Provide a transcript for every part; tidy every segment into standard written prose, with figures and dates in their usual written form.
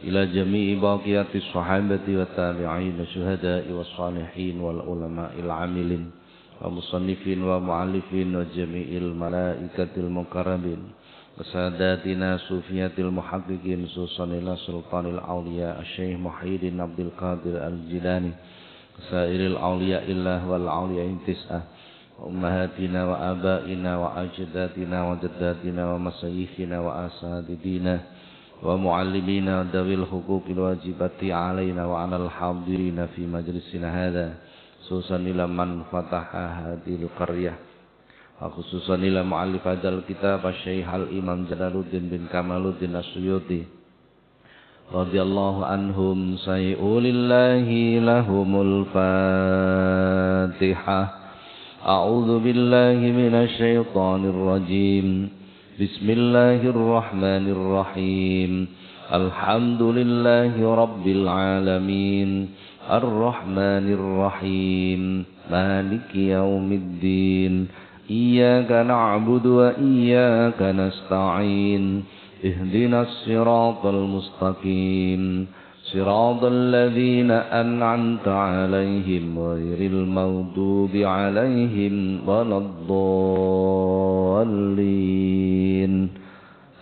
إلى جميع باقيات الصحابة والتابعين الشهداء والصالحين والعلماء العاملين ومصنفين ومؤلفين وجميع الملائكة المقربين وساداتنا صوفية المحققين خصوصا إلى سلطان الأولياء الشيخ محي الدين عبد القادر الجيلاني وسائر الأولياء الله والأولياء التسعة وأمهاتنا وآبائنا وأجدادنا وجداتنا ومشايخنا وأساتذتنا ومعلمينا ذوي الحقوق الواجبة علينا وعلى الحاضرين في مجلسنا هذا خصوصا إلى من فتح هذه القرية وخصوصا إلى مؤلف هذا الكتاب الشيخ الإمام جلال الدين بن كمال الدين السيوطي رضي الله عنهم سيئوا لله لهم الفاتحة. أعوذ بالله من الشيطان الرجيم. بسم الله الرحمن الرحيم. الحمد لله رب العالمين الرحمن الرحيم مالك يوم الدين إياك نعبد وإياك نستعين اهدنا الصراط المستقيم صراط الذين أنعمت عليهم غير المغضوب عليهم ولا الضالين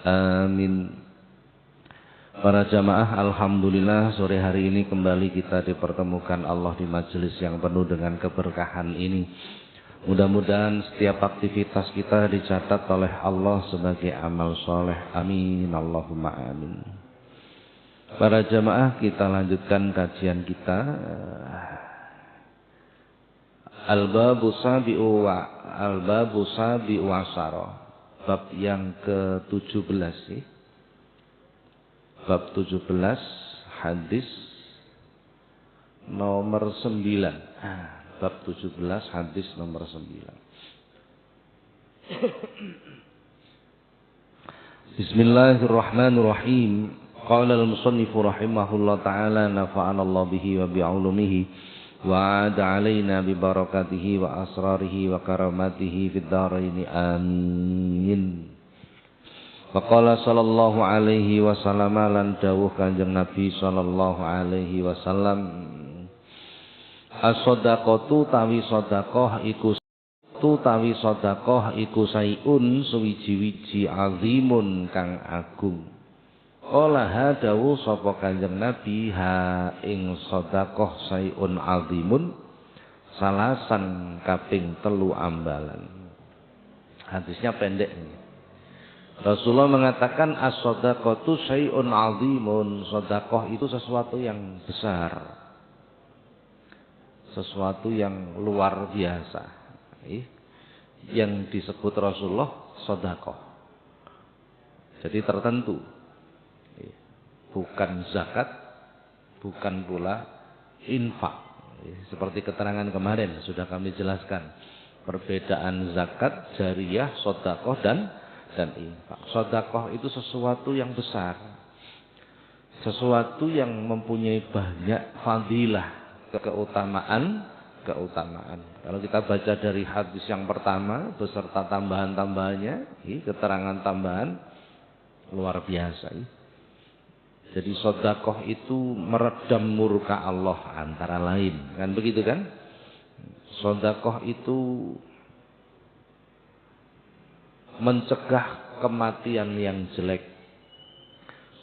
آمين. Para jamaah, alhamdulillah sore hari ini kembali kita dipertemukan Allah di majelis yang penuh dengan keberkahan ini. Mudah-mudahan setiap aktivitas kita dicatat oleh Allah sebagai amal soleh. Amin Allahumma amin. Para jamaah, kita lanjutkan kajian kita. Al-babu sabi'u asyara. Bab yang ke-17 sih. Bab 17 hadis nomor 9. Bab 17 hadis nomor 9. Bismillahirrahmanirrahim. Qala al-musannifu rahimahullah ta'ala nafa'ana Allah bihi wa bi'ulumihi wa 'ada 'alaina bi barakatihi wa asrarihi wa karamatihi fid dharain amin. Faqala sallallahu alaihi wasallam lan dawuh Kanjeng Nabi sallallahu alaihi wasallam as-shadaqatu tawi sedekah iku sayun suwiji-wiji azimun kang agung. Olah dawuh sapa Kanjeng Nabi ha ing sedekah sayun azimun salasan kaping 3 ambalan. Hadisnya pendek ini. Rasulullah mengatakan as-shadaqatu syai'un 'azimun. Sedekah itu sesuatu yang besar. Sesuatu yang luar biasa. Yang disebut Rasulullah sedekah. Jadi tertentu. Bukan zakat, bukan pula infak. Seperti keterangan kemarin sudah kami jelaskan. Perbedaan zakat, jariyah, sedekah dan infak. Sedekah itu sesuatu yang besar, sesuatu yang mempunyai banyak fadilah, keutamaan. Kalau kita baca dari hadis yang pertama beserta tambahan-tambahannya, keterangan tambahan luar biasa. Jadi sedekah itu meredam murka Allah antara lain, kan begitu kan? Sedekah itu mencegah kematian yang jelek.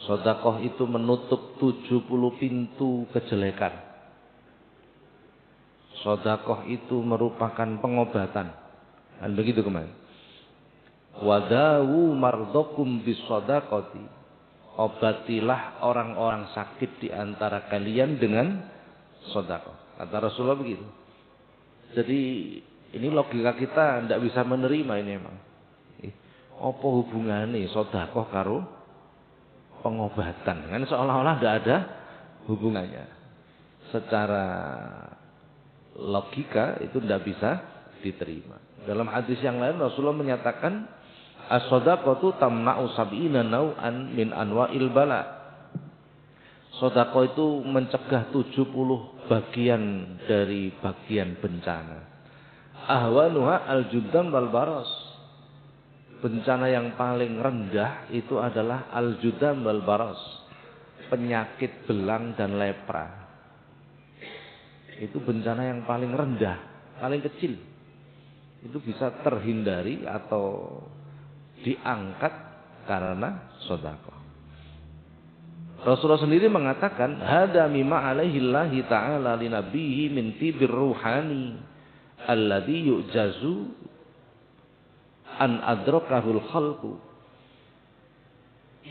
Sedekah itu menutup 70 pintu kejelekan. Sedekah itu merupakan pengobatan. Dan begitu kemarin. Wadawu mardokum bisedaqati. Obatilah orang-orang sakit di antara kalian dengan sedekah. Kata Rasulullah begitu. Jadi ini logika kita tidak bisa menerima ini memang. Apa hubungannya sedekah karo pengobatan? Kan seolah-olah tidak ada hubungannya. Secara logika itu tidak bisa diterima. Dalam hadis yang lain Rasulullah menyatakan as-shadaqatu tamna'u sab'ina naw'an min anwa'il bala. Sedekah itu mencegah 70 bagian dari bagian bencana. Ahwanuha al-judam wal baras. Bencana yang paling rendah itu adalah al-judam wal baras. penyakit belang dan lepra. Itu bencana yang paling rendah, paling kecil. Itu bisa terhindari atau diangkat karena sedekah. Rasulullah sendiri mengatakan, hada mimma alaihi Allah ta'ala li nabiyhi min tibir ruhani alladhi yu'jazu an adrakahul khalqu.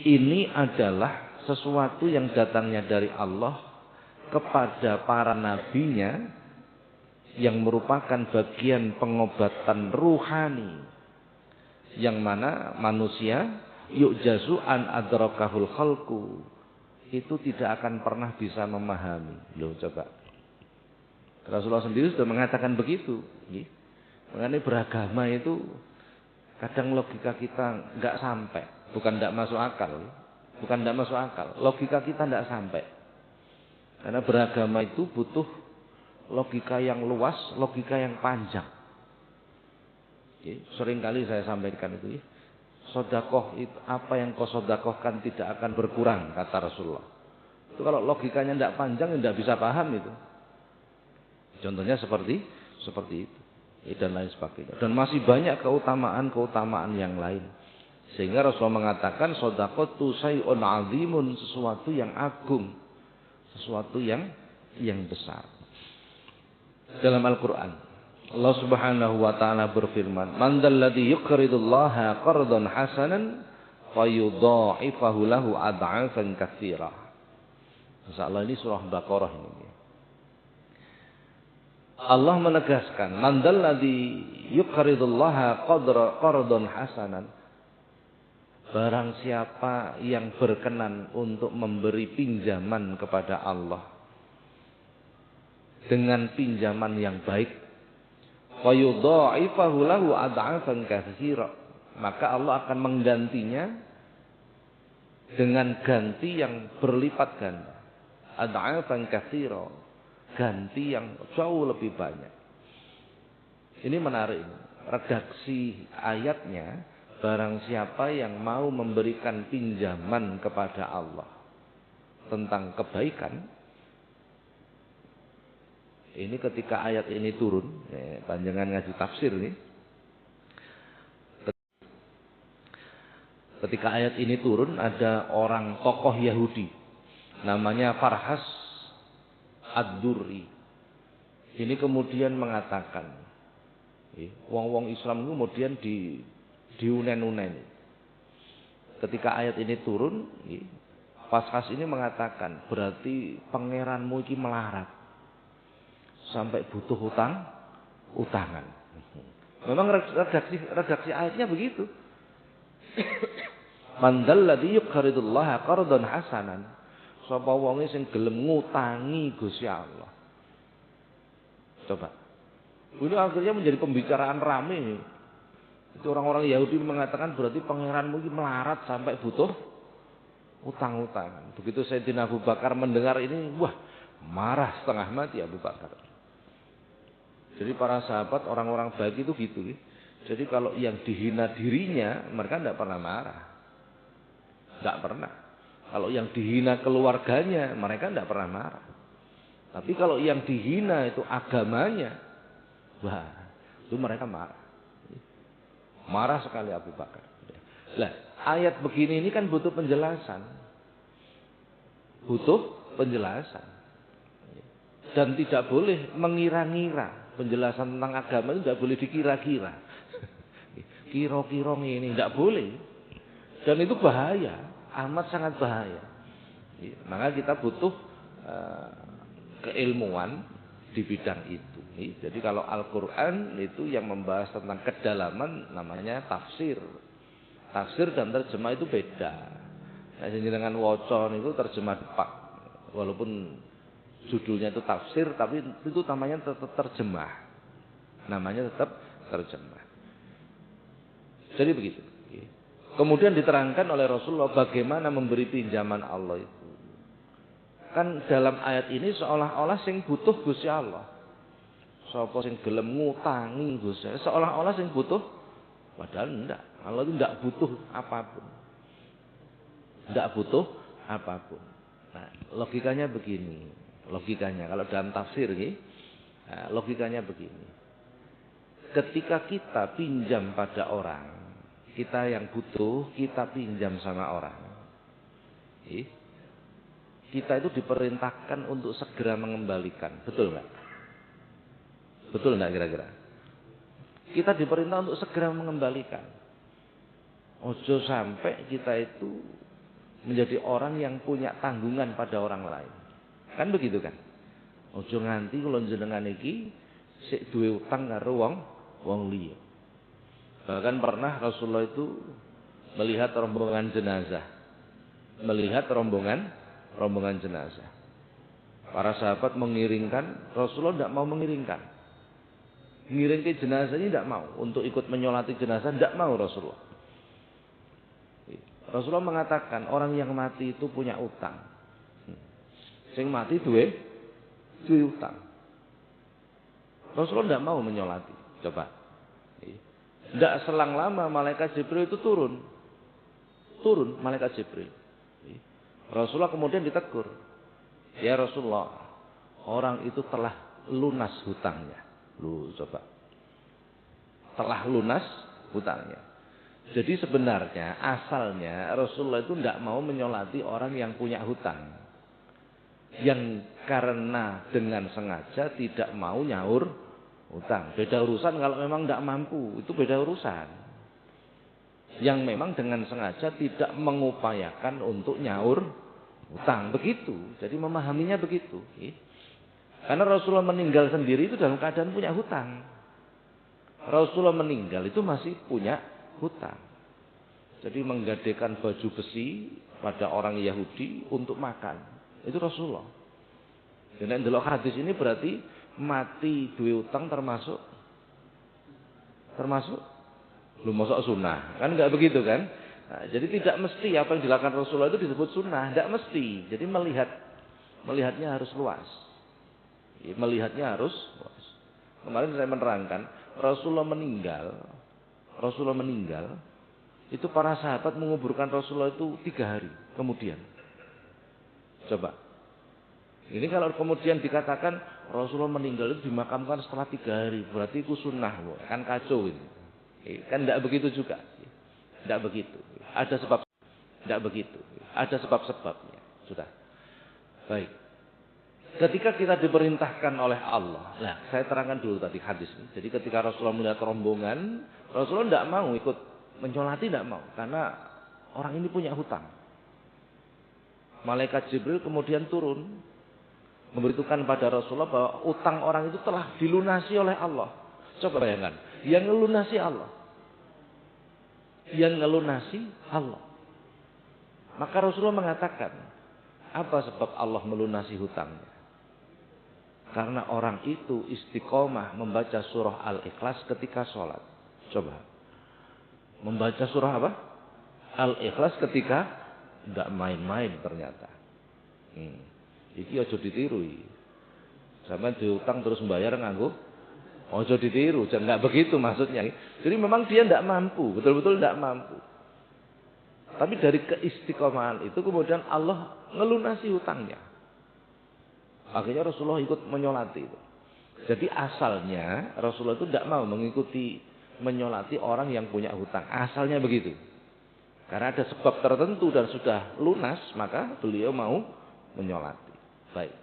Ini adalah sesuatu yang datangnya dari Allah kepada para nabinya yang merupakan bagian pengobatan ruhani yang mana manusia yu'jazu an adrakahul khalqu itu tidak akan pernah bisa memahami. Loh coba. Rasulullah sendiri sudah mengatakan begitu. Mengenai beragama itu kadang logika kita nggak sampai. Bukan tidak masuk akal. Bukan tidak masuk akal. Logika kita tidak sampai. Karena beragama itu butuh logika yang luas, logika yang panjang. Seringkali saya sampaikan itu. Sodakoh itu apa yang kau sodakohkan tidak akan berkurang, kata Rasulullah. Itu kalau logikanya tidak panjang tidak bisa paham itu. Contohnya seperti itu dan lain sebagainya. Dan masih banyak keutamaan yang lain. Sehingga Rasulullah mengatakan sodakoh tu sayun azimun, sesuatu yang agung, sesuatu yang besar. Dalam Al-Quran Allah Subhanahu wa taala berfirman, "Man dzalladzi yuqridullaha qardan hasanan fayudha'ifahu lahu ad'afan katsira." Insyaallah ini surah Baqarah ini. Allah menegaskan, "Man dzalladzi yuqridullaha qardan hasanan." Barang siapa yang berkenan untuk memberi pinjaman kepada Allah dengan pinjaman yang baik, fayudha'ifahu lahu ad'afan katsira, maka Allah akan menggantinya dengan ganti yang berlipat ganda. Ad'afan katsira, ganti yang jauh lebih banyak. Ini menarik. Redaksi ayatnya, barang siapa yang mau memberikan pinjaman kepada Allah tentang kebaikan. Ini ketika ayat ini turun, panjangan ngaji tafsir nih. Ketika ayat ini turun, ada orang tokoh Yahudi, namanya Farhas Ad-Durri. Ini kemudian mengatakan, wong-wong Islam itu kemudian diunen-unen. Ketika ayat ini turun, Farhas ini mengatakan, berarti pangeranmu ini melarat. Sampai butuh utangan. Memang redaksi ayatnya begitu. Man dzalladzi yuqridullaha qardan hasanan. Sapa wonge sing gelem ngutangi Gusti Allah. Coba. Ini akhirnya menjadi pembicaraan rame. Itu orang-orang Yahudi mengatakan berarti pangeranmu ini melarat sampai butuh utang-utangan. Begitu Sayyidina Abu Bakar mendengar ini, wah, marah setengah mati Abu Bakar. Jadi para sahabat, orang-orang baik itu gitu. Jadi kalau yang dihina dirinya, mereka tidak pernah marah. Tidak pernah. Kalau yang dihina keluarganya, mereka tidak pernah marah. Tapi kalau yang dihina itu agamanya, wah, itu mereka marah. Marah sekali Abu Bakar. Lah, ayat begini ini kan butuh penjelasan. Butuh penjelasan. Dan tidak boleh mengira-ngira. Penjelasan tentang agama itu tidak boleh dikira-kira. Kira-kira ini tidak boleh. Dan itu bahaya, amat sangat bahaya. Maka kita butuh keilmuan di bidang itu. Jadi kalau Al-Quran itu yang membahas tentang kedalaman namanya tafsir. Tafsir dan terjemah itu beda. Nah, dengan wocon itu terjemah depak. Walaupun judulnya itu tafsir, tapi itu namanya tetap terjemah. Namanya tetap terjemah. Jadi begitu. Kemudian diterangkan oleh Rasulullah bagaimana memberi pinjaman Allah itu. Kan dalam ayat ini seolah-olah sing butuh Gusti Allah. Sapa sing gelem ngutangi Gusti Allah, seolah-olah sing butuh, padahal enggak. Allah itu enggak butuh apapun. Enggak butuh apapun. Nah, logikanya begini. Logikanya kalau dalam tafsir logikanya begini. Ketika kita pinjam pada orang, kita yang butuh, kita pinjam sama orang. Kita itu diperintahkan untuk segera mengembalikan. Betul nggak? Betul nggak kira-kira? Kita diperintah untuk segera mengembalikan. Ojo sampai kita itu menjadi orang yang punya tanggungan pada orang lain. Kan begitu kan? Ojo nganti kula jenengan iki sik duwe utang karo wong liya. Bahkan pernah Rasulullah itu melihat rombongan jenazah. Melihat rombongan jenazah. Para sahabat mengiringkan, Rasulullah tidak mau mengiringkan. Mengiringkan jenazah ini tidak mau. Untuk ikut menyolati jenazah tidak mau Rasulullah. Rasulullah mengatakan orang yang mati itu punya utang. Sing mati duwe utang. Rasulullah tidak mau menyolati. Coba. Tidak selang lama malaikat Jibril itu turun. Turun malaikat Jibril. Rasulullah kemudian ditegur. Ya Rasulullah, orang itu telah lunas hutangnya. Lu coba. Telah lunas hutangnya. Jadi sebenarnya asalnya Rasulullah itu tidak mau menyolati orang yang punya hutang. Yang karena dengan sengaja tidak mau nyaur hutang. Beda urusan kalau memang tidak mampu. Itu beda urusan. Yang memang dengan sengaja tidak mengupayakan untuk nyaur hutang. Begitu. Jadi memahaminya begitu. Karena Rasulullah meninggal sendiri itu dalam keadaan punya hutang. Rasulullah meninggal itu masih punya hutang. Jadi menggadekan baju besi pada orang Yahudi untuk makan. Itu Rasulullah. Dan delok hadis ini berarti mati duwe utang termasuk lu masuk sunnah. Kan enggak begitu kan? Nah, jadi tidak mesti apa yang dilakukan Rasulullah itu disebut sunnah. Tidak mesti. Jadi melihatnya harus luas. Melihatnya harus luas. Kemarin saya menerangkan Rasulullah meninggal itu para sahabat menguburkan Rasulullah itu 3 hari kemudian. Coba. Ini kalau kemudian dikatakan Rasulullah meninggal itu dimakamkan setelah 3 hari. Berarti itu sunnah. Kan kacau ini. Kan tidak begitu juga. Tidak begitu. Ada sebab. Tidak begitu. Ada sebab-sebabnya. Sudah. Baik. Ketika kita diperintahkan oleh Allah. Nah, saya terangkan dulu tadi hadis ini. Jadi ketika Rasulullah melihat rombongan. Rasulullah tidak mau ikut menyolati. Tidak mau. Karena orang ini punya hutang. Malaikat Jibril kemudian turun. Memberitahukan pada Rasulullah bahwa utang orang itu telah dilunasi oleh Allah. Coba bayangkan. Yang ngelunasi Allah. Yang ngelunasi Allah. Maka Rasulullah mengatakan. Apa sebab Allah melunasi hutangnya? Karena orang itu istiqomah membaca surah Al-Ikhlas ketika sholat. Coba. Membaca surah apa? Al-Ikhlas ketika tidak main-main ternyata. Iki ojo ditiru. Sampai diutang terus membayar nganggo. Ojo ditiru. Enggak begitu maksudnya. Jadi memang dia tidak mampu. Betul-betul tidak mampu. Tapi dari keistiqomahan itu kemudian Allah ngelunasi hutangnya. Akhirnya Rasulullah ikut menyolati itu. Jadi asalnya Rasulullah itu tidak mau mengikuti menyolati orang yang punya hutang. Asalnya begitu. Karena ada sebab tertentu dan sudah lunas, maka beliau mau menyolati. Baik.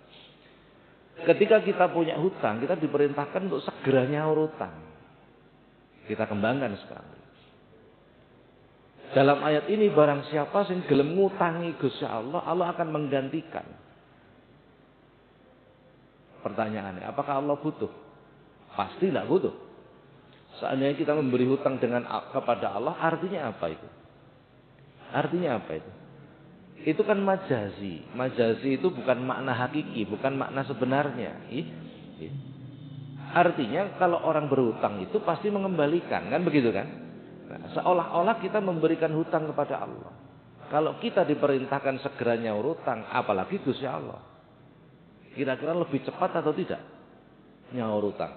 Ketika kita punya hutang, kita diperintahkan untuk segera nyaur hutang. Kita kembangkan sekarang. Dalam ayat ini barang siapa yang gelem ngutangi Gusti Allah, Allah akan menggantikan. Pertanyaannya, apakah Allah butuh? Pasti tidak butuh. Seandainya kita memberi hutang kepada Allah, artinya apa itu? Artinya apa itu? Itu kan majazi. Majazi itu bukan makna hakiki, bukan makna sebenarnya. Artinya kalau orang berhutang itu pasti mengembalikan, kan begitu kan? Nah, seolah-olah kita memberikan hutang kepada Allah. Kalau kita diperintahkan segera nyaur hutang, apalagi Gusti Allah. Kira-kira lebih cepat atau tidak? Nyaur hutang.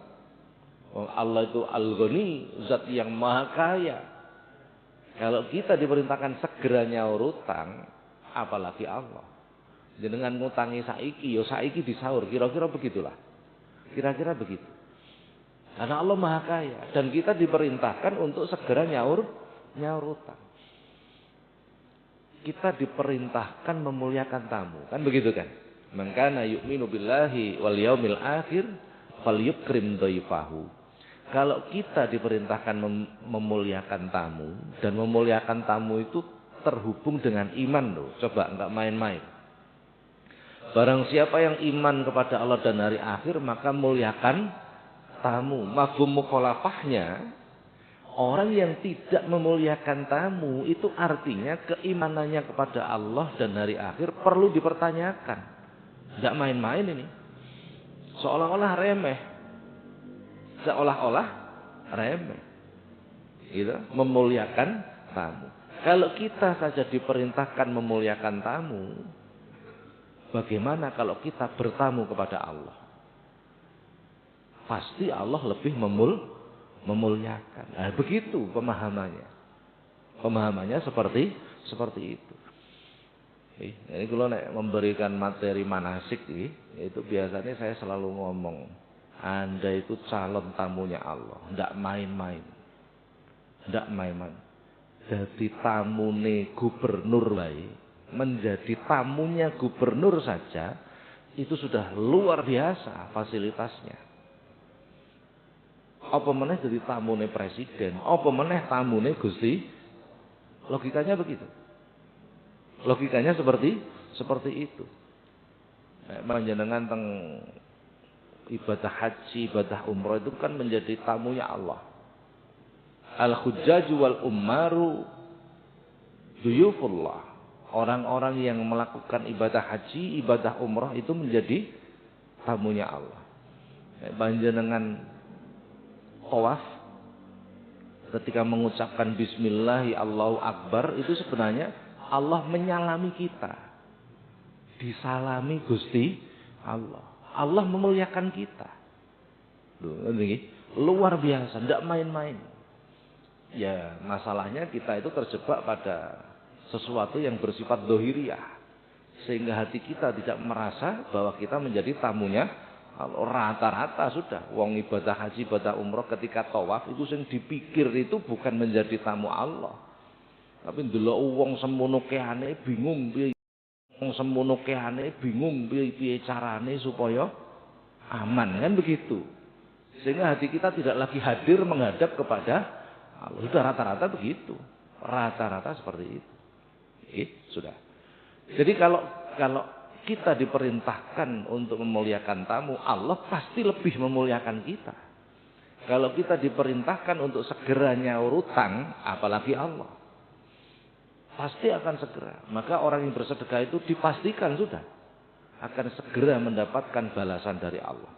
Allah itu Al-Ghani, zat yang maha kaya. Kalau kita diperintahkan segera nyaur hutang, apalagi Allah. Jenengan ngutangi saiki, yo saiki disaur. Kira-kira begitulah. Kira-kira begitu. Karena Allah Maha Kaya dan kita diperintahkan untuk segera nyaur utang. Kita diperintahkan memuliakan tamu, kan begitu kan? Man kana yu'minu billahi wal yaumil akhir falyukrim dhaifahu. Kalau kita diperintahkan memuliakan tamu dan memuliakan tamu itu terhubung dengan iman loh. Coba enggak main-main. Barang siapa yang iman kepada Allah dan hari akhir maka muliakan tamu. Mafhum mukhalafahnya, orang yang tidak memuliakan tamu itu artinya keimanannya kepada Allah dan hari akhir perlu dipertanyakan. Enggak main-main ini. Seolah-olah remeh. Seolah-olah remeh. Gitu, memuliakan tamu. Kalau kita saja diperintahkan memuliakan tamu, bagaimana kalau kita bertamu kepada Allah? Pasti Allah lebih memuliakan. Nah, begitu pemahamannya. Pemahamannya seperti itu. Jadi kalau memberikan materi manasik itu biasanya saya selalu ngomong, Anda itu calon tamunya Allah, ndak main-main. Ndak main-main. Jadi tamune gubernur wae, menjadi tamunya gubernur saja itu sudah luar biasa fasilitasnya. Apa meneh jadi tamune presiden, apa meneh tamune Gusti. Logikanya begitu. Logikanya seperti itu. Panjenengan teng ibadah haji, ibadah umroh itu kan menjadi tamunya Allah. Al-hujjaju wal ummaru duyufullah. Orang-orang yang melakukan ibadah haji, ibadah umroh itu menjadi tamunya Allah. Panjenengan tawaf ketika mengucapkan bismillahi Allahu akbar itu sebenarnya Allah menyalami kita. Disalami Gusti Allah. Allah memuliakan kita. Luar biasa, tidak main-main. Ya, masalahnya kita itu terjebak pada sesuatu yang bersifat dohiriyah. Sehingga hati kita tidak merasa bahwa kita menjadi tamunya. Rata-rata sudah. Wong ibadah haji, ibadah umroh ketika tawaf itu yang dipikir itu bukan menjadi tamu Allah. Tapi ndelok wong semono keane bingung piye. Wong semono keane bingung piye carane supaya aman, kan begitu. Sehingga hati kita tidak lagi hadir menghadap kepada Allah. Sudah rata-rata begitu. Rata-rata seperti itu. Sudah. Jadi kalau kita diperintahkan untuk memuliakan tamu, Allah pasti lebih memuliakan kita. Kalau kita diperintahkan untuk segera nyaur utang, apalagi Allah. Pasti akan segera. Maka orang yang bersedekah itu dipastikan sudah akan segera mendapatkan balasan dari Allah.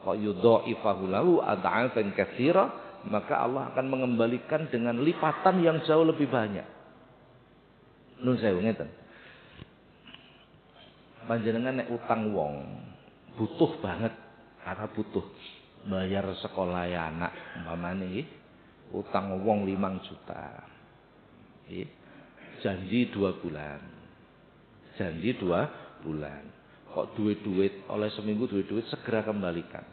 Wa yudha'ifahu lahu ad'afan katsira, maka Allah akan mengembalikan dengan lipatan yang jauh lebih banyak. Nun sewu ngeten. Panjenengan nek utang wong butuh banget, karena butuh bayar sekolah anak umpamane utang wong 5 juta. Janji 2 bulan. Janji 2 bulan. Kok duit oleh seminggu duit segera kembalikan.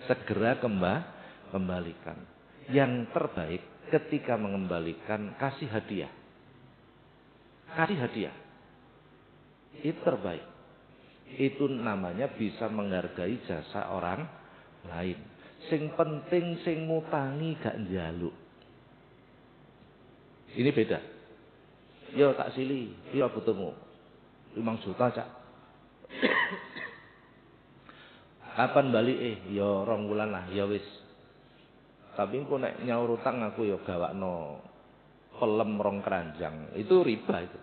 Segera kembalikan. Yang terbaik ketika mengembalikan kasih hadiah. Kasih hadiah. Itu terbaik. Itu namanya bisa menghargai jasa orang lain. Sing penting sing ngutangi gak njaluk. Ini beda. Yo tak sili, piro butuhmu? 5 juta, Cak. Kapan balik? Yo 2 wulan lah, ya wis. Tapi engko nek nyaur utang aku yo gawakno pelem 2 keranjang. Itu riba itu.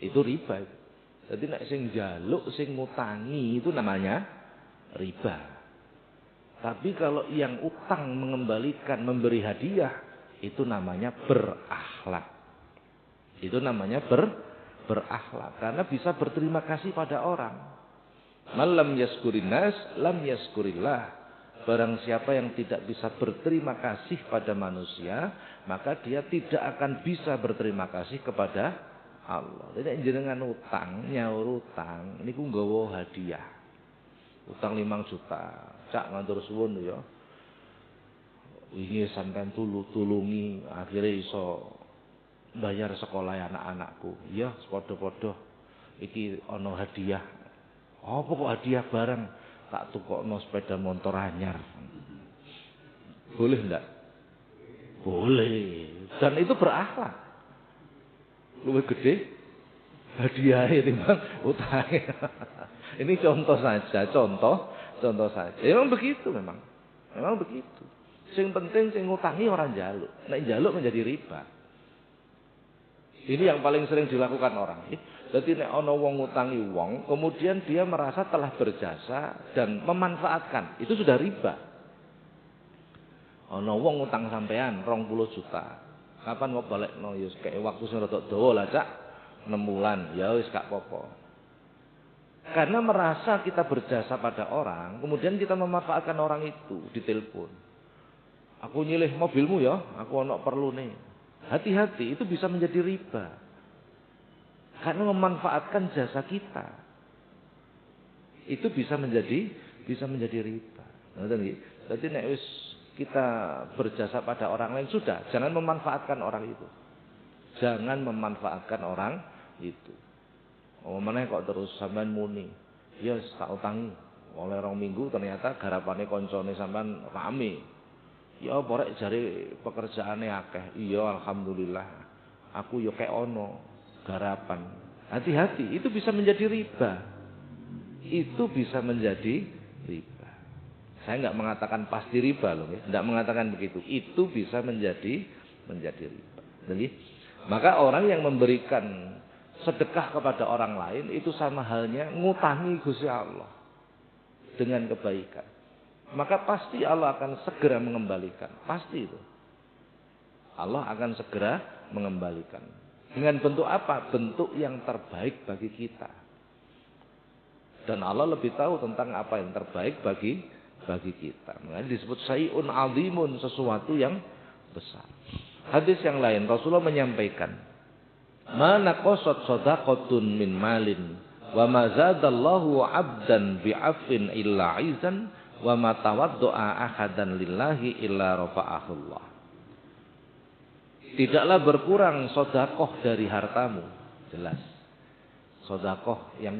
Itu riba itu. Jadi nek sing njaluk, sing ngutangi itu namanya riba. Tapi kalau yang utang mengembalikan, memberi hadiah, itu namanya berakhlak. Itu namanya berakhlak. Karena bisa berterima kasih pada orang. Malam yaskurin nas, lam yaskurillah. Barang siapa yang tidak bisa berterima kasih pada manusia, maka dia tidak akan bisa berterima kasih kepada Allah. Nek jenengan utang, nyaur utang niku nggawa hadiah. Utang 5 juta. Cak matur suwun ya. Wingi sampean tulungi akhirnya iso bayar sekolah anak-anakku. Iya, padha-padha. Iki ana hadiah. Apa kok hadiah barang? Tak tukokno sepeda motor anyar. Boleh enggak? Boleh. Dan itu berakhlak. Luwih gede hadiahnya timbang utangnya. Ini contoh saja, contoh saja. Memang begitu memang. Memang begitu. Sing penting sing ngutangi orang njaluk. Nek njaluk menjadi riba. Ini yang paling sering dilakukan orang. Jadi nek ana wong ngutangi wong, kemudian dia merasa telah berjasa dan memanfaatkan. Itu sudah riba. Ana wong ngutang sampean 20 juta. Kapan mau balekno? Ya kaya waktu sing rada dawa lah, Cak. 6 bulan. Ya wis gak apa-apa. Karena merasa kita berjasa pada orang, kemudian kita memanfaatkan orang itu, ditelepon. Aku nyilih mobilmu ya, aku ono perlu nih. Hati-hati, itu bisa menjadi riba. Karena memanfaatkan jasa kita. Itu bisa menjadi riba. Jadi nek wis kita berjasa pada orang lain sudah, jangan memanfaatkan orang itu. Jangan memanfaatkan orang itu. Omane kok terus sampean muni. Ya tak utangi. Oleh 2 minggu ternyata garapane koncone sampean rame. Ya porek jare pekerjaane akeh. Iya alhamdulillah. Aku yo kek ono garapan. Hati-hati, itu bisa menjadi riba. Itu bisa menjadi riba. Saya enggak mengatakan pasti riba loh ya. Enggak mengatakan begitu. Itu bisa menjadi riba. Jadi, maka orang yang memberikan sedekah kepada orang lain itu sama halnya ngutangi Gusti Allah dengan kebaikan. Maka pasti Allah akan segera mengembalikan. Pasti itu. Allah akan segera mengembalikan. Dengan bentuk apa? Bentuk yang terbaik bagi kita. Dan Allah lebih tahu tentang apa yang terbaik bagi kita. Makanya disebut syai'un azimun, sesuatu yang besar. Hadis yang lain Rasulullah menyampaikan, "Ma naqasat shadaqatun min malin wa ma zadallahu 'abdan bi'afin illa 'izan wa ma tawaddu'a ahadan lillahi illa rafa'ahullah." Tidaklah berkurang sedekah dari hartamu. Jelas. Sedekah yang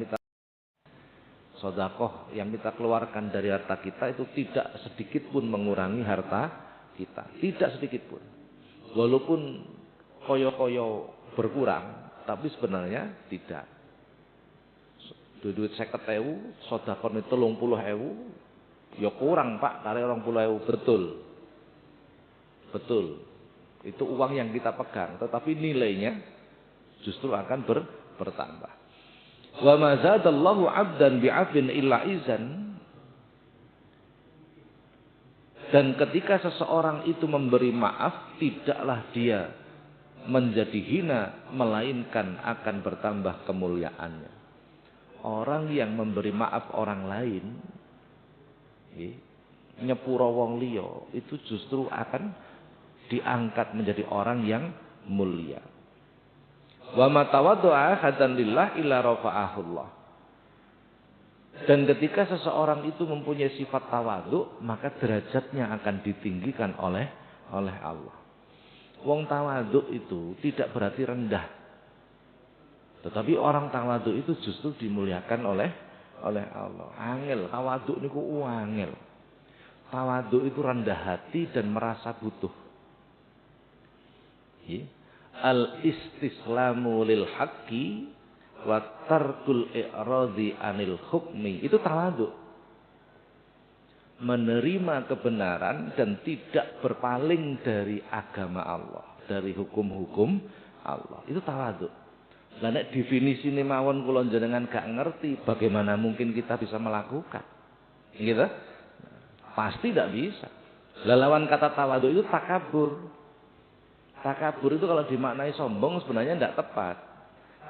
kita keluarkan dari harta kita itu tidak sedikit pun mengurangi harta kita. Tidak sedikit pun. Walaupun koyo-koyo berkurang, tapi sebenarnya tidak. Duit 50.000, sedekahne 30.000, ya kurang Pak, kali 20.000 betul. Itu uang yang kita pegang, tetapi nilainya justru akan bertambah. Wa ma zadallahu 'abdan bi'afin illa izan. Dan ketika seseorang itu memberi maaf, tidaklah dia menjadi hina, melainkan akan bertambah kemuliaannya. Orang yang memberi maaf orang lain, nyepuro wong liya, itu justru akan diangkat menjadi orang yang mulia. Wa ma tawaddu'a ahadan lillah illa rafa'ahullah. Dan ketika seseorang itu mempunyai sifat tawadhu, maka derajatnya akan ditinggikan oleh Allah. Wong tawadhu itu tidak berarti rendah. Tetapi orang tawadhu itu justru dimuliakan oleh Allah. Angel, tawadhu niku angel. Tawadhu itu rendah hati dan merasa butuh. Al-istislamu lil haqqi wa tarkul i'radhi anil hukmi. Itu tawadhu. Menerima kebenaran dan tidak berpaling dari agama Allah, dari hukum-hukum Allah. Itu tawadhu. Lah nek definisine mawon kula jenengan gak ngerti, bagaimana mungkin kita bisa melakukan? Gitu? Pasti tidak bisa. Lah lawan kata tawadhu itu takabur. Takabur itu kalau dimaknai sombong sebenarnya tidak tepat.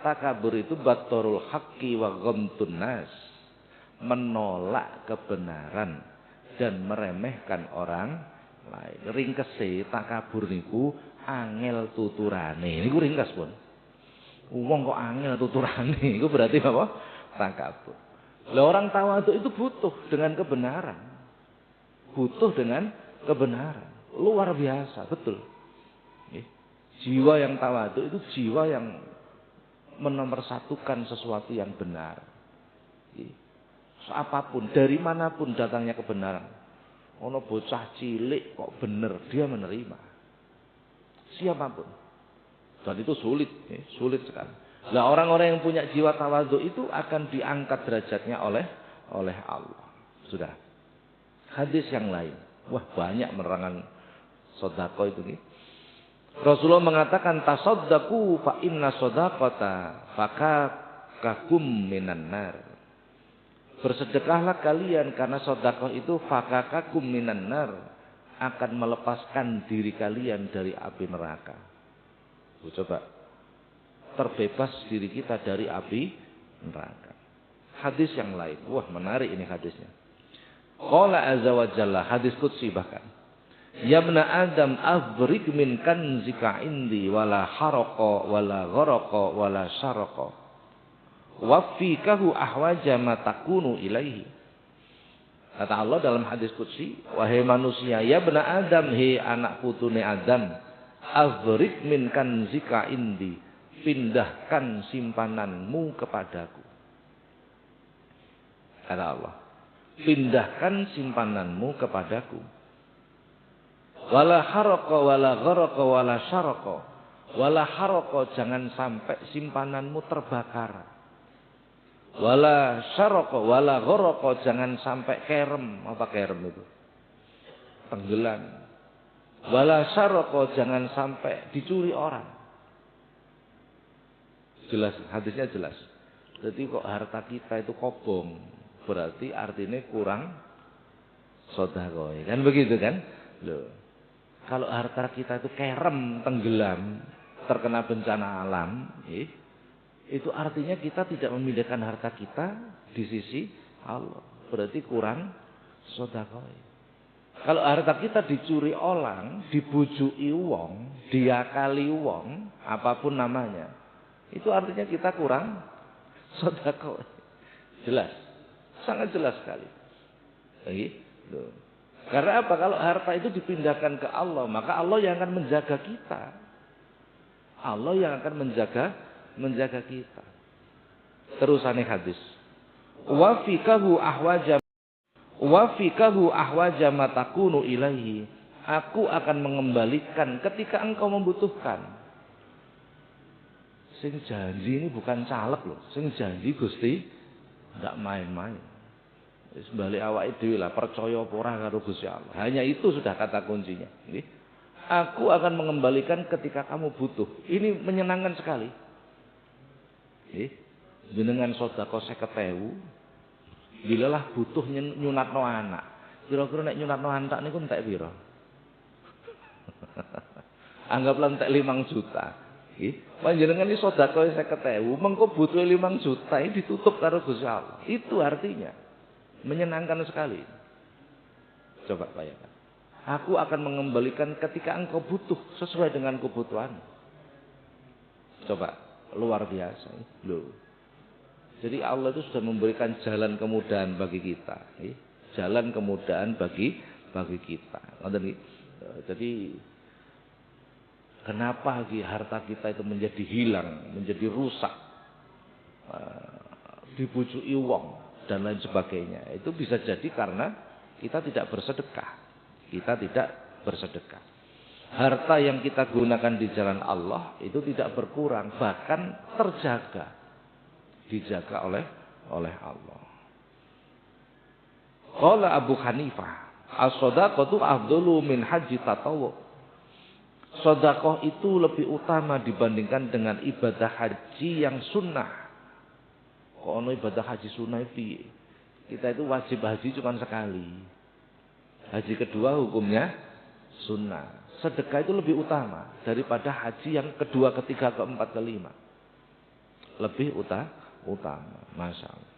Takabur itu batorul haqqi wa ghamtun nas. Menolak kebenaran dan meremehkan orang lain. Ringkese takabur niku angel tuturane. Niku ringkes pun. Wong kok angel tuturane, itu berarti apa? Takabur. Lah orang tawadhu itu butuh dengan kebenaran. Butuh dengan kebenaran. Luar biasa, betul. Jiwa yang tawadhu itu jiwa yang menomorsatukan sesuatu yang benar. Apapun, dari manapun datangnya kebenaran. Ono bocah cilik kok bener, dia menerima. Siapapun. Dan itu sulit, sulit sekali. Nah, orang-orang yang punya jiwa tawadhu itu akan diangkat derajatnya oleh Allah. Sudah. Hadis yang lain. Wah, banyak menerangkan sedekah itu nih. Rasulullah mengatakan tasaddaqu fa inna shadaqata fakakakum minan nar. Bersedekahlah kalian karena sedekah itu fakakakum minan nar, akan melepaskan diri kalian dari api neraka. Coba terbebas diri kita dari api neraka. Hadis yang lain. Wah, menarik ini hadisnya. Qala azza wa jalla, hadis qudsi bahkan. Ya ibna Adam afrik min kanzika indi wala haraqa wala gharaqa wala syaraqa wafikahu ahwaja ma takunu ilaihi. Kata Allah dalam hadis qudsi, wahai manusia, ya ibna Adam, hei anak putune Adam, afrik min kanzika indi, pindahkan simpananmu kepadaku. Kata Allah, pindahkan simpananmu kepadaku. Wala haraqa wala gharaqa wala syaraqa. Wala haraqa, jangan sampai simpananmu terbakar. Wala syaraqa wala gharaqa, jangan sampai kerem. Apa kerem itu? Tenggelam. Wala syaraqa, jangan sampai dicuri orang. Jelas, hadisnya jelas. Jadi kok harta kita itu kobong, berarti artinya kurang sedekah. Kan begitu kan? Loh. Kalau harta kita itu kerem, tenggelam, terkena bencana alam, itu artinya kita tidak memindahkan harta kita di sisi Allah. Berarti kurang sedekah. Kalau harta kita dicuri orang, dibujuki wong, diakali wong, apapun namanya, itu artinya kita kurang sedekah. Jelas, sangat jelas sekali. Karena apa? Kalau harta itu dipindahkan ke Allah, maka Allah yang akan menjaga kita. Allah yang akan menjaga kita. Terusannya hadis. Wa fikahu ahwaja ma takunu ilaihi. Aku akan mengembalikan ketika engkau membutuhkan. Sing janji ini bukan caleg loh. Sing janji Gusti enggak main-main. Wis bali awake dhewe lah, percaya apa ora karo Gusti Allah. Hanya itu sudah kata kuncinya. Aku akan mengembalikan ketika kamu butuh. Ini menyenangkan sekali. Jenengan sedekah 50.000, bilalah butuh nyunatno anak. Kira-kira nek nyunatno anak niku entek pira? Anggaplah entek 5 juta. Panjenengan iki sedekah 50.000, mengko butuhe 5 juta ini ditutup karo Gusti Allah. Itu artinya menyenangkan sekali. Coba bayangkan. Aku akan mengembalikan ketika engkau butuh sesuai dengan kebutuhan. Coba, luar biasa. Loh. Jadi Allah itu sudah memberikan jalan kemudahan bagi kita. Jalan kemudahan bagi kita. Jadi kenapa harta kita itu menjadi hilang, menjadi rusak, dibujuki wong dan lain sebagainya. Itu bisa jadi karena kita tidak bersedekah. Kita tidak bersedekah. Harta yang kita gunakan di jalan Allah itu tidak berkurang, bahkan terjaga. Dijaga oleh Allah. Qala Abu Hanifah, as-shadaqatu afdalu min haji tatawwu. Sedekah itu lebih utama dibandingkan dengan ibadah haji yang sunnah. Ono ibadah haji sunnah piye? Kita itu wajib haji cuma sekali. Haji kedua hukumnya sunnah. Sedekah itu lebih utama daripada haji yang kedua, ketiga, keempat, kelima. Lebih utama. Masya Allah.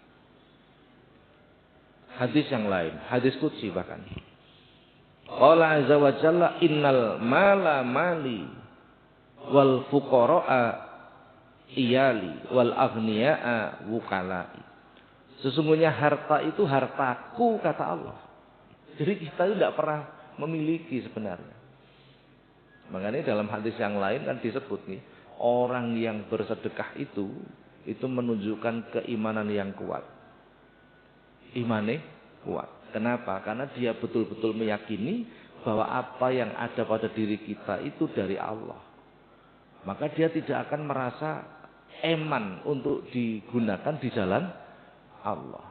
Hadis yang lain, hadis qudsi bahkan. Qala azza wa jalla innal mala mali wal fuqara'a iyali wal aghniya'a wukalai. Sesungguhnya harta itu hartaku, kata Allah. Jadi kita itu tidak pernah memiliki sebenarnya. Makanya dalam hadis yang lain kan disebut nih, orang yang bersedekah itu menunjukkan keimanan yang kuat. Imannya kuat. Kenapa? Karena dia betul-betul meyakini bahwa apa yang ada pada diri kita itu dari Allah. Maka dia tidak akan merasa eman untuk digunakan di jalan Allah.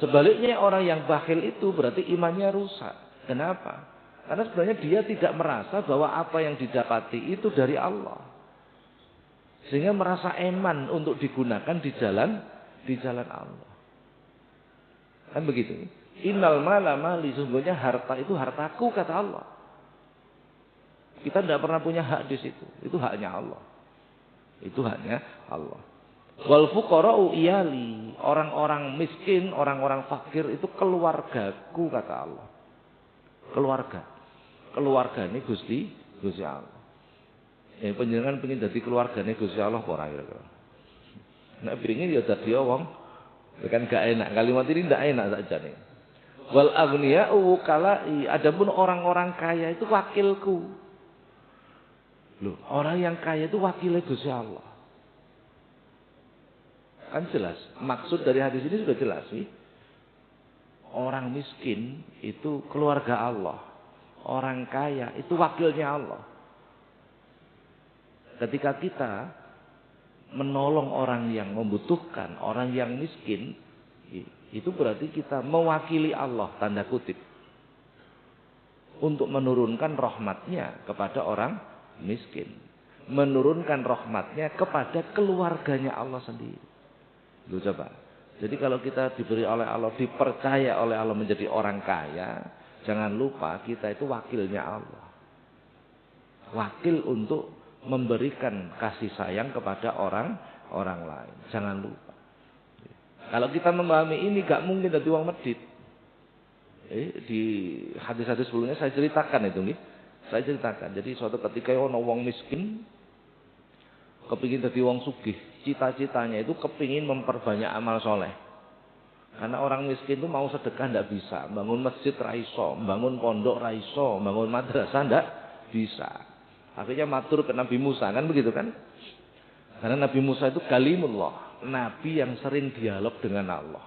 Sebaliknya orang yang bakhil itu berarti imannya rusak. Kenapa? Karena sebenarnya dia tidak merasa bahwa apa yang didapati itu dari Allah. Sehingga merasa eman untuk digunakan di jalan Allah. Kan begitu. Innal mala mali, sesungguhnya harta itu hartaku, kata Allah. Kita tidak pernah punya hak di situ. Itu haknya Allah. Itu haknya Allah. Wal fuqara'u iyali, orang-orang miskin, orang-orang fakir itu keluargaku, kata Allah. Keluarga ini Gusti Allah. Panjenengan pengen jadi keluargane Gusti Allah apa ora kira-kira? Nek pengin ya dadi wong kan gak enak. Kalimat ini tidak enak saja nih. Wal aghniya'u wukalai, adapun orang-orang kaya itu wakilku. Loh, orang yang kaya itu wakilnya Gusti Allah. Kan jelas. Maksud dari hadis ini sudah jelas sih. Orang miskin itu keluarga Allah. Orang kaya itu wakilnya Allah. Ketika kita menolong orang yang membutuhkan, orang yang miskin, itu berarti kita mewakili Allah, tanda kutip, untuk menurunkan rahmatnya kepada orang miskin, menurunkan rahmatnya kepada keluarganya Allah sendiri. Lu coba. Jadi kalau kita diberi oleh Allah, dipercaya oleh Allah menjadi orang kaya, jangan lupa kita itu wakilnya Allah. Wakil untuk memberikan kasih sayang kepada orang lain. Jangan lupa. Kalau kita memahami ini, gak mungkin jadi uang medit. Di hadis-hadis sebelumnya saya ceritakan itu nih. Saya ceritakan. Jadi suatu ketika ono wong miskin, kepingin jadi wong sugih. Cita-citanya itu kepingin memperbanyak amal soleh. Karena orang miskin itu mau sedekah tidak bisa. Bangun masjid raiso, bangun pondok raiso, bangun madrasah tidak bisa. Akhirnya matur ke Nabi Musa, kan begitu kan? Karena Nabi Musa itu kalimullah. Nabi yang sering dialog dengan Allah.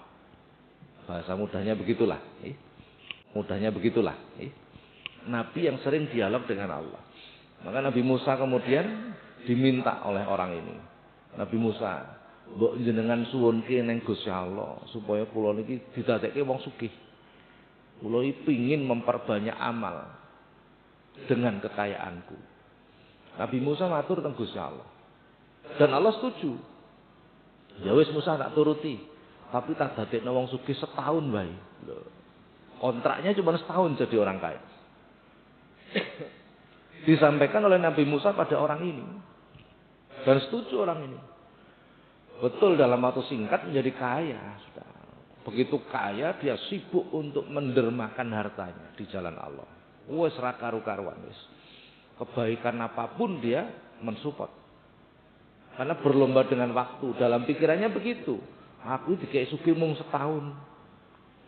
Bahasa mudahnya begitulah. Mudahnya begitulah. Nabi yang sering dialog dengan Allah. Maka Nabi Musa kemudian diminta oleh orang ini. Nabi Musa, mbok jenengan suwunke ning Gusti Allah supaya kula niki didadekke wong sugih. Kula iki pengin memperbanyak amal dengan kekayaanku. Nabi Musa matur teng Gusti Allah. Dan Allah setuju. Ya wis Musa tak turuti. Tapi tak dadekno wong sugih setahun wae. Kontraknya cuma setahun jadi orang kaya. Disampaikan oleh Nabi Musa pada orang ini. Dan setuju orang ini. Betul dalam waktu singkat menjadi kaya. Sudah. Begitu kaya dia sibuk untuk mendermakan hartanya di jalan Allah. Wes ra karu-karuan wis. Kebaikan apapun dia mensupport. Karena berlomba dengan waktu. Dalam pikirannya begitu. Aku dikei sugih mung setahun.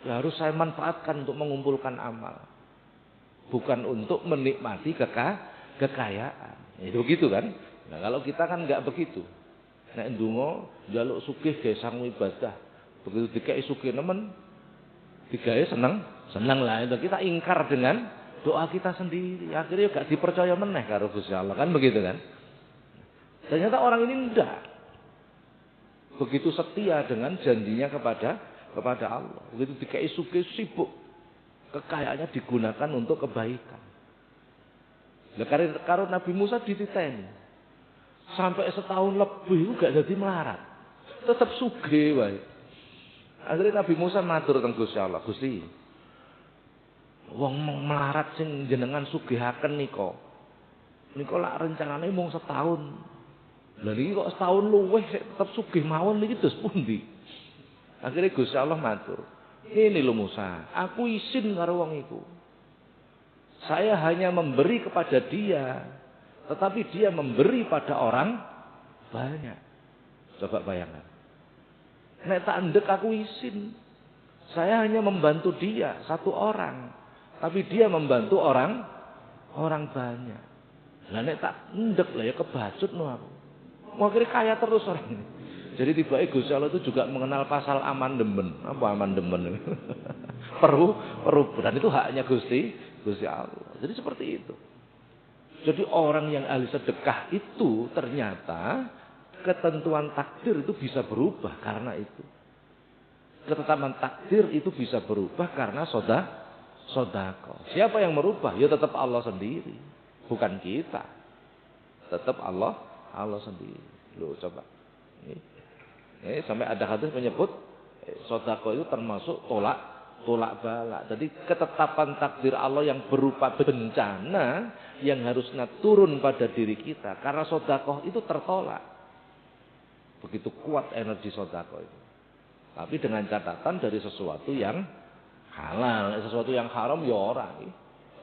Ya harus saya manfaatkan untuk mengumpulkan amal. Bukan untuk menikmati kekayaan. Itu begitu kan? Nah kalau kita kan enggak begitu. Nek ndonga njaluk sugih ge sang ibadah. Begitu dikei sugih nemen digawe seneng lah. Itu kita ingkar dengan doa kita sendiri. Akhirnya gak dipercaya meneh karo Gusti Allah, kan begitu kan? Ternyata orang ini enggak. Begitu setia dengan janjinya kepada Allah. Begitu dikei sugih sibuk. Kekayaannya digunakan untuk kebaikan. Lah karo Nabi Musa dititeni. Sampai setahun lebih gak jadi melarat. Tetap sugih wae. Akhirnya Nabi Musa matur teng Gusti Allah, Gusti, wong melarat sing jenengan sugihaken nika lak rencanane mung setahun. Lah niki kok setahun luwih tetep sugih mawon niki dos pundi? Akhirnya Gusti Allah matur, "Ini lho Musa, aku izin karo wong iku. Saya hanya memberi kepada dia, tetapi dia memberi pada orang Banyak. Coba bayangkan. Nek tak ndek aku isin. Saya hanya membantu dia satu orang. Tapi dia membantu orang banyak. Lah nek tak ndek lah ya kebacut no aku. Mau kira kaya terus orang ini. Jadi tiba-tiba Gusti Allah itu juga mengenal pasal amandemen. Apa amandemen? Dan itu haknya Gusti Allah. Jadi seperti itu. Jadi orang yang ahli sedekah itu ternyata ketentuan takdir itu bisa berubah karena itu. Ketetapan takdir itu bisa berubah karena sedekah. Siapa yang merubah? Ya tetap Allah sendiri, bukan kita. Tetap Allah sendiri. Loh coba. Ini sampai ada hadis menyebut sedekah itu termasuk tolak bala. Jadi ketetapan takdir Allah yang berupa bencana yang harusnya turun pada diri kita karena sedekah itu tertolak. Begitu kuat energi sedekah itu. Tapi dengan catatan dari sesuatu yang halal, sesuatu yang haram ya ora.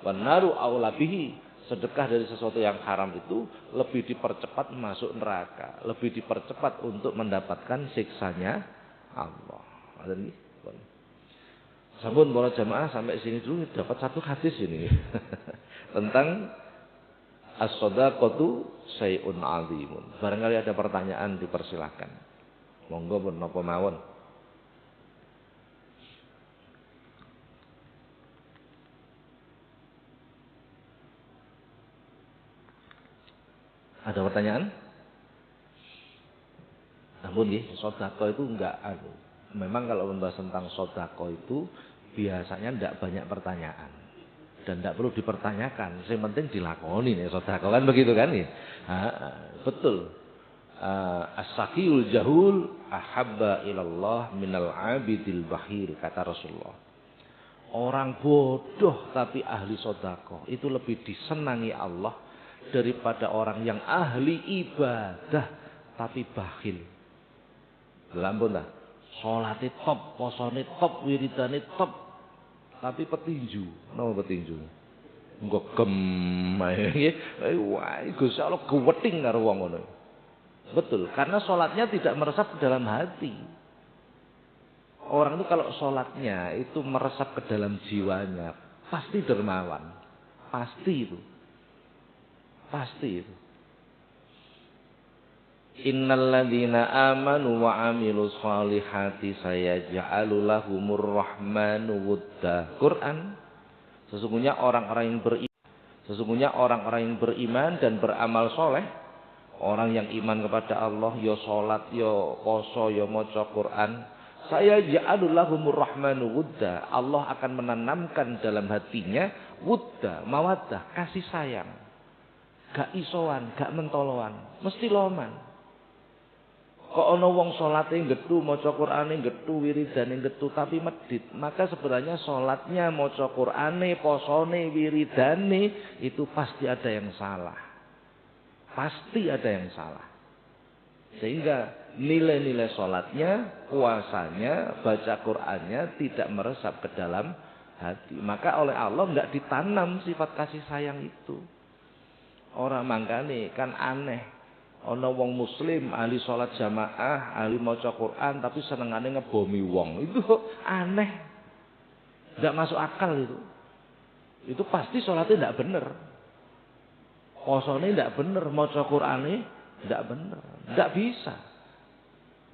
Benaru aulabihi, sedekah dari sesuatu yang haram itu lebih dipercepat masuk neraka, lebih dipercepat untuk mendapatkan siksanya Allah. Ada nih. Sampun para jamaah sampai sini dulu dapat satu hadis ini tentang as-shadaqatu syai'un 'azimun. Barangkali ada pertanyaan dipersilakan. Monggo pun napa mawon. Ada pertanyaan? Namun nggih, sedekah itu enggak memang kalau membahas tentang sedekah itu biasanya enggak banyak pertanyaan. Dan enggak perlu dipertanyakan, yang penting dilakoni nih sedekah kan begitu kan ya. Betul. As-sakiyul jahul ahabba ilallah minal abidil bahir kata Rasulullah. Orang bodoh tapi ahli sedekah itu lebih disenangi Allah daripada orang yang ahli ibadah tapi bakhil. Lampun dah. Salate top, posone top, wiridane top, tapi petinju. Napa petinju? Engko gem ae. Wah, Gusti Allah gewething karo wong ngono. Betul, karena salatnya tidak meresap ke dalam hati. Orang itu kalau salatnya itu meresap ke dalam jiwanya, pasti dermawan. Pasti itu. Pasti itu. Innal ladzina amanu wa 'amilus shalihati sayaj'alu lahumur rahmanu wudda. Quran. Sesungguhnya orang-orang yang beriman dan beramal soleh, orang yang iman kepada Allah, ya salat, ya poso, ya maca Quran, sayaj'alu lahumur rahmanu wudda. Allah akan menanamkan dalam hatinya wudda, mawaddah, kasih sayang. Gak isoan, gak mentoloan, mesti loman. Kok ana wong salate nggethu, maca Qur'ane nggethu, wiridane nggethu tapi medhit, maka sebenarnya salatnya, maca Qur'ane, posone, wiridane itu pasti ada yang salah. Pasti ada yang salah. Sehingga nilai-nilai salatnya, puasanya, baca Qur'annya tidak meresap ke dalam hati. Maka oleh Allah enggak ditanam sifat kasih sayang itu. Orang mangkane kan aneh. Ana wong muslim ahli salat jamaah, ahli maca Quran tapi senengane ngebomi wong. Itu aneh. Enggak masuk akal itu. Itu pasti salatnya enggak bener. Posone enggak bener, maca Qurane enggak bener. Enggak bisa.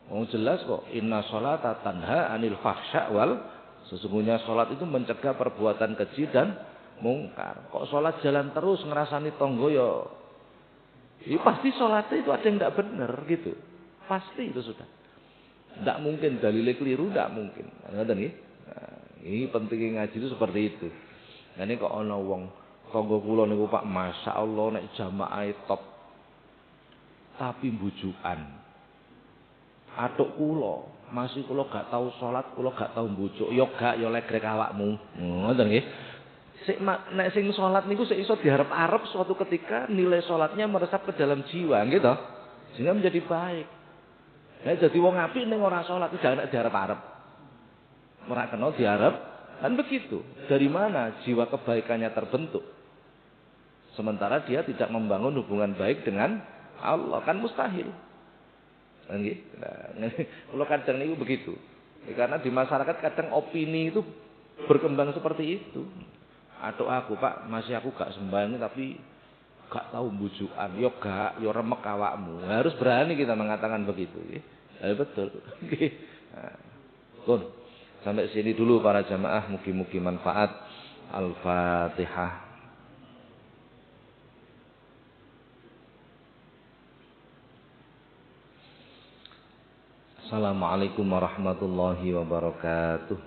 Wong jelas kok inna sholata tanha anil fahsya wal, sesungguhnya salat itu mencegah perbuatan keji dan mungkar. Kok sholat jalan terus ngerasani tonggo ya pasti sholatnya itu ada yang tidak benar gitu. Pasti itu sudah. Tidak mungkin dalilnya keliru, tidak mungkin. Nah, ini pentingnya ngaji itu seperti itu. Nah, ini kok ana wong tonggo kula niku Pak, Masya Allah nek jamaah top. Tapi bujukan. Atuk kula, masih kula gak tahu sholat, kula gak tahu bujuk. Ya gak ya legrek awakmu. Ngoten nggih. Nek sing salat niku sik iso diharap-harap suatu ketika nilai salatnya meresap ke dalam jiwa gitu. Sehingga menjadi baik. Nek dadi wong apik ning ora salat jangan diharap-harap. Ora kena diharap, kan begitu. Dari mana jiwa kebaikannya terbentuk? Sementara dia tidak membangun hubungan baik dengan Allah, kan mustahil. Nggih. Nah, kula kadang niku begitu. Karena di masyarakat kadang opini itu berkembang seperti itu. Aduh aku Pak, masih aku gak sembahyang tapi gak tahu bujukan. Yo gak, yo remek awakmu. Harus berani kita mengatakan begitu. Betul. Nah, Kun, sampai sini dulu para jamaah. Mugi-mugi manfaat. Al-Fatihah. Assalamualaikum warahmatullahi wabarakatuh.